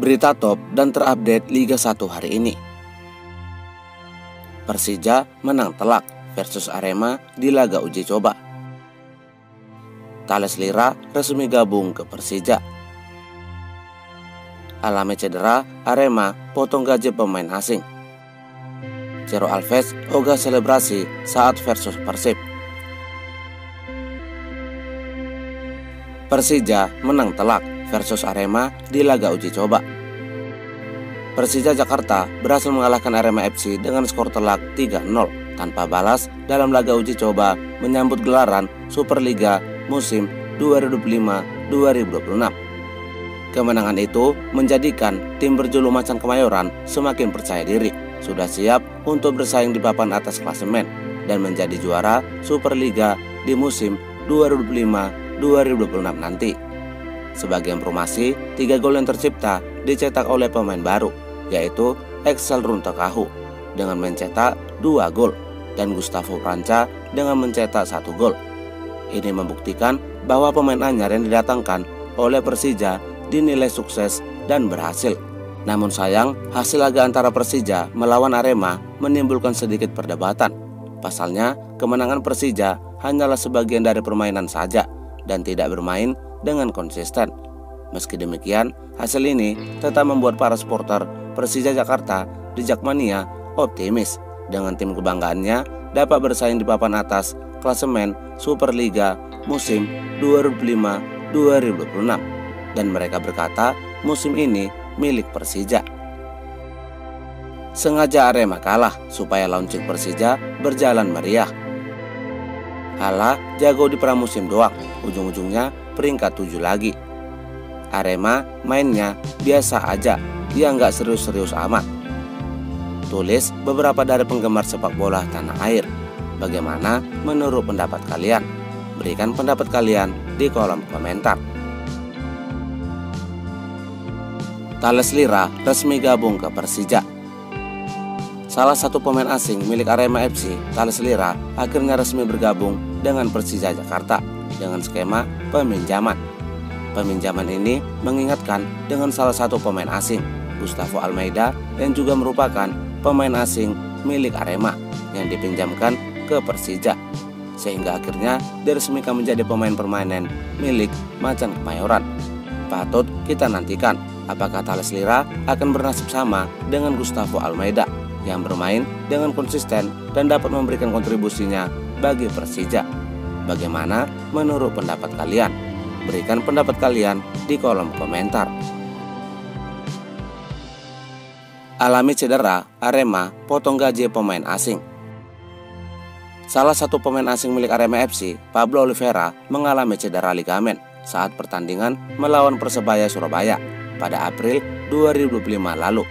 Berita top dan terupdate Liga 1 hari ini. Persija menang telak versus Arema di laga uji coba. Thales Lira resmi gabung ke Persija. Alami cedera, Arema potong gaji pemain asing. Ciro Alves ogah selebrasi saat versus Persib. Persija menang telak versus Arema di laga uji coba. Persija Jakarta berhasil mengalahkan Arema FC dengan skor telak 3-0 tanpa balas dalam laga uji coba menyambut gelaran Superliga musim 2025-2026. Kemenangan itu menjadikan tim berjuluk Macan Kemayoran semakin percaya diri, sudah siap untuk bersaing di papan atas klasemen dan menjadi juara Superliga di musim 2025-2026 nanti. Sebagai informasi, 3 gol yang tercipta dicetak oleh pemain baru, yaitu Excel Runtakahu dengan mencetak 2 gol dan Gustavo Pranca dengan mencetak 1 gol. Ini membuktikan bahwa pemain anyar yang didatangkan oleh Persija dinilai sukses dan berhasil. Namun sayang, hasil laga antara Persija melawan Arema menimbulkan sedikit perdebatan. Pasalnya, kemenangan Persija hanyalah sebagian dari permainan saja dan tidak bermain dengan konsisten. Meski demikian, hasil ini tetap membuat para supporter Persija Jakarta di Jakmania optimis dengan tim kebanggaannya dapat bersaing di papan atas klasemen Superliga musim 2025-2026 dan mereka berkata musim ini milik Persija. Sengaja Arema kalah supaya launching Persija berjalan meriah. Halah jago di pramusim doang, ujung-ujungnya peringkat 7 lagi. Arema mainnya biasa aja, dia nggak serius-serius amat. Tulis beberapa dari penggemar sepak bola tanah air. Bagaimana menurut pendapat kalian? Berikan pendapat kalian di kolom komentar. Thales Lira resmi gabung ke Persija. Salah satu pemain asing milik Arema FC, Thales Lira, akhirnya resmi bergabung dengan Persija Jakarta dengan skema peminjaman. Peminjaman ini mengingatkan dengan salah satu pemain asing, Gustavo Almeida, yang juga merupakan pemain asing milik Arema yang dipinjamkan ke Persija, sehingga akhirnya diresmikan menjadi pemain permanen milik Macan Kemayoran. Patut kita nantikan apakah Thales Lira akan bernasib sama dengan Gustavo Almeida yang bermain dengan konsisten dan dapat memberikan kontribusinya bagi Persija. Bagaimana menurut pendapat kalian? Berikan pendapat kalian di kolom komentar. Alami cedera, Arema potong gaji pemain asing. Salah satu pemain asing milik Arema FC, Pablo Oliveira, mengalami cedera ligamen saat pertandingan melawan Persebaya Surabaya pada April 2025 lalu.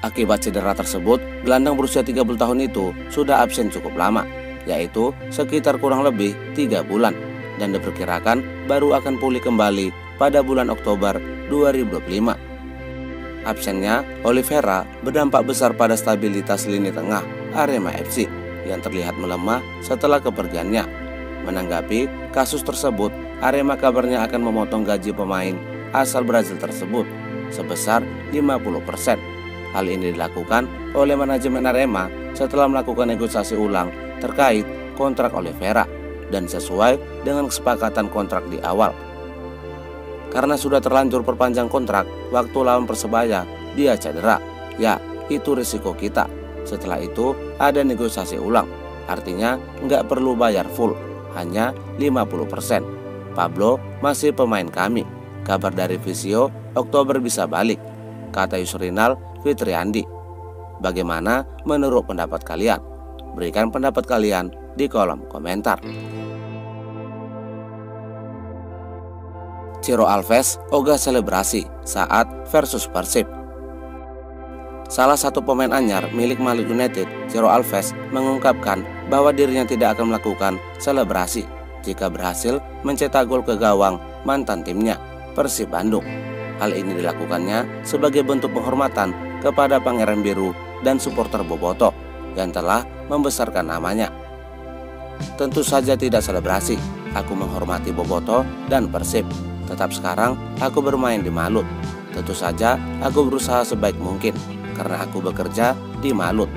Akibat cedera tersebut, gelandang berusia 30 tahun itu sudah absen cukup lama, yaitu sekitar kurang lebih 3 bulan, dan diperkirakan baru akan pulih kembali pada bulan Oktober 2025. Absennya Oliveira berdampak besar pada stabilitas lini tengah Arema FC yang terlihat melemah setelah kepergiannya. Menanggapi kasus tersebut, Arema kabarnya akan memotong gaji pemain asal Brazil tersebut sebesar 50%. Hal ini dilakukan oleh manajemen Arema setelah melakukan negosiasi ulang terkait kontrak Oliveira dan sesuai dengan kesepakatan kontrak di awal. Karena sudah terlanjur perpanjang kontrak, waktu lawan Persebaya dia cedera. Ya, itu risiko kita. Setelah itu ada negosiasi ulang, artinya nggak perlu bayar full, hanya 50%. Pablo masih pemain kami. Kabar dari Visio, Oktober bisa balik, kata Yusrinal Fitriandi. Bagaimana menurut pendapat kalian? Berikan pendapat kalian di kolom komentar. Ciro Alves ogah selebrasi saat versus Persib. Salah satu pemain anyar milik Malang United, Ciro Alves, mengungkapkan bahwa dirinya tidak akan melakukan selebrasi jika berhasil mencetak gol ke gawang mantan timnya, Persib Bandung. Hal ini dilakukannya sebagai bentuk penghormatan kepada Pangeran Biru dan supporter Boboto yang telah membesarkan namanya. Tentu saja tidak selebrasi, aku menghormati Boboto dan Persib. Tetap sekarang aku bermain di Malut. Tentu saja aku berusaha sebaik mungkin karena aku bekerja di Malut.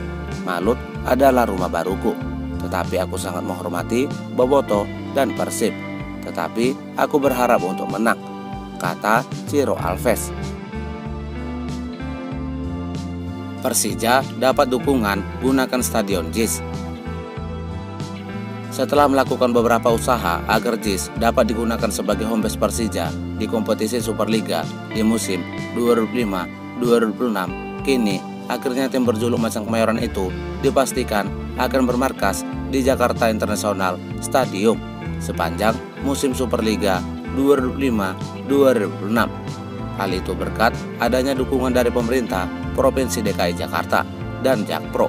Malut adalah rumah baruku. Tetapi aku sangat menghormati Boboto dan Persib. Tetapi aku berharap untuk menang, kata Ciro Alves. Persija dapat dukungan gunakan Stadion JIS. Setelah melakukan beberapa usaha agar JIS dapat digunakan sebagai home base Persija di kompetisi Superliga di musim 2005-2006, kini akhirnya tim berjuluk Macan Kemayoran itu dipastikan akan bermarkas di Jakarta International Stadium sepanjang musim Superliga 2005-2006. Hal itu berkat adanya dukungan dari pemerintah Provinsi DKI Jakarta dan Jakpro.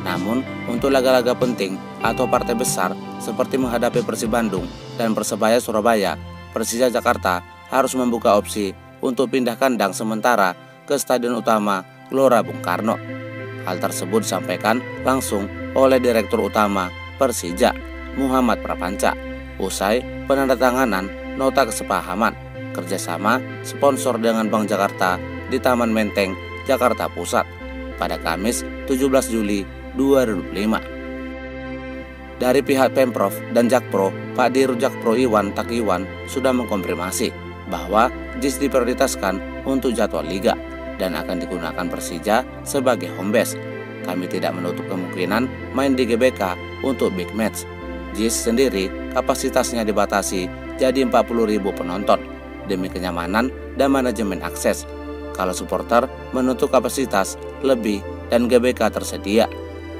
Namun, untuk laga-laga penting atau partai besar seperti menghadapi Persib Bandung dan Persebaya Surabaya, Persija Jakarta harus membuka opsi untuk pindah kandang sementara ke Stadion Utama Gelora Bung Karno. Hal tersebut disampaikan langsung oleh Direktur Utama Persija, Muhammad Prapanca, usai penandatanganan nota kesepahaman kerjasama sponsor dengan Bank Jakarta di Taman Menteng, Jakarta Pusat pada Kamis 17 Juli 2005. Dari pihak Pemprov dan Jakpro, Pak Dirut Jakpro Iwan Takiwan sudah mengkonfirmasi bahwa JIS diprioritaskan untuk jadwal liga dan akan digunakan Persija sebagai home base. Kami tidak menutup kemungkinan main di GBK untuk big match. JIS sendiri kapasitasnya dibatasi jadi 40.000 penonton demi kenyamanan dan manajemen akses. Kalau supporter menuntut kapasitas lebih dan GBK tersedia,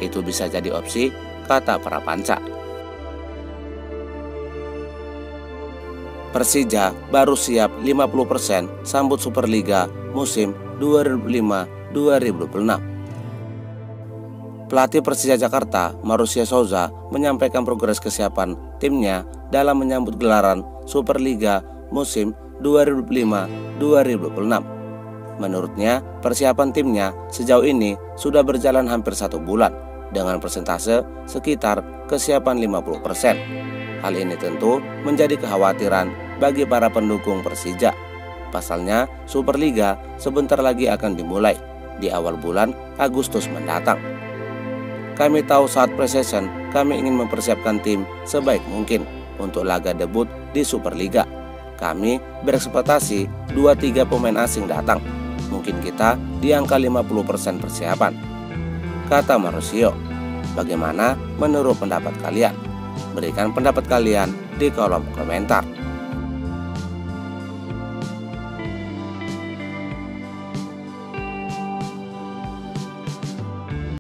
itu bisa jadi opsi, kata Prapanca. Persija baru siap 50% sambut Superliga musim 2005-2006. Pelatih Persija Jakarta, Marussia Souza, menyampaikan progres kesiapan timnya dalam menyambut gelaran Superliga musim 2005-2006. Menurutnya, persiapan timnya sejauh ini sudah berjalan hampir 1 bulan dengan persentase sekitar kesiapan 50%. Hal ini tentu menjadi kekhawatiran bagi para pendukung Persija. Pasalnya, Superliga sebentar lagi akan dimulai di awal bulan Agustus mendatang. Kami tahu saat pre-season kami ingin mempersiapkan tim sebaik mungkin untuk laga debut di Superliga. Kami berekspektasi 2-3 pemain asing datang. Mungkin kita di angka 50% persiapan, kata Marussia. Bagaimana menurut pendapat kalian? Berikan pendapat kalian di kolom komentar.